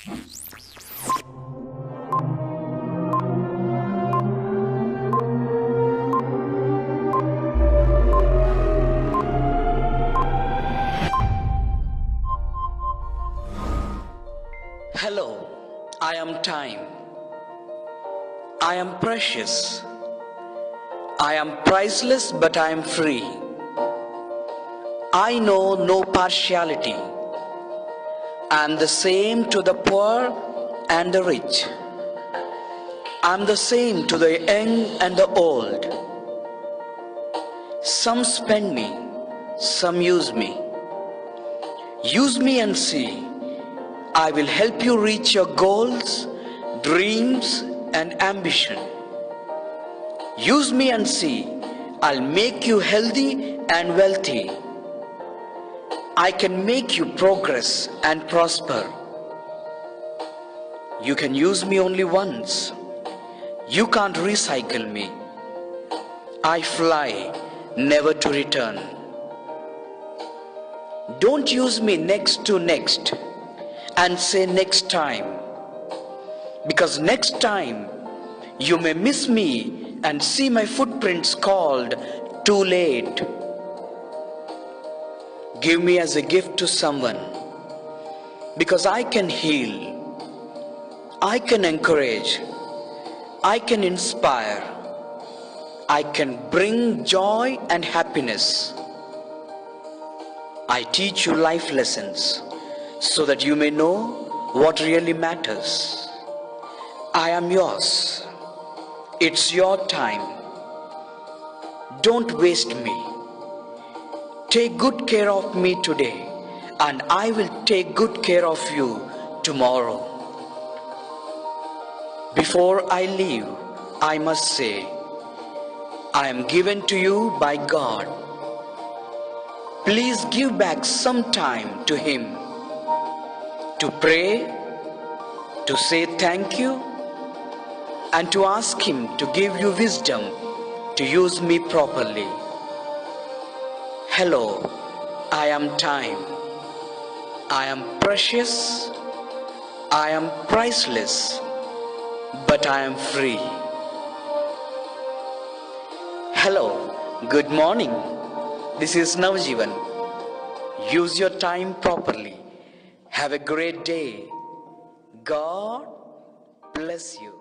Hello, I am time. I am precious. I am priceless, but I am free. I know no partiality. I am the same to the poor and the rich. I am the same to the young and the old. Some spend me, some use me. Use me and see. I will help you reach your goals, dreams, and ambition. Use me and see. I'll make you healthy and wealthy. I can make you progress and prosper. You can use me only once. You can't recycle me. I fly, never to return. Don't use me next to next and say next time, because next time you may miss me and see my footprints called too late. Give me as a gift to someone, because I can heal, I can encourage, I can inspire, I can bring joy and happiness. I teach you life lessons so that you may know what really matters. I am yours. It's your time. Don't waste me. Take good care of me today, and I will take good care of you tomorrow. Before I leave, I must say, I am given to you by God. Please give back some time to Him, to pray, to say thank you, and to ask Him to give you wisdom to use me properly. Hello, I am time. I am precious. I am priceless, but I am free. Hello, good morning. This is Navjivan. Use your time properly. Have a great day. God bless you.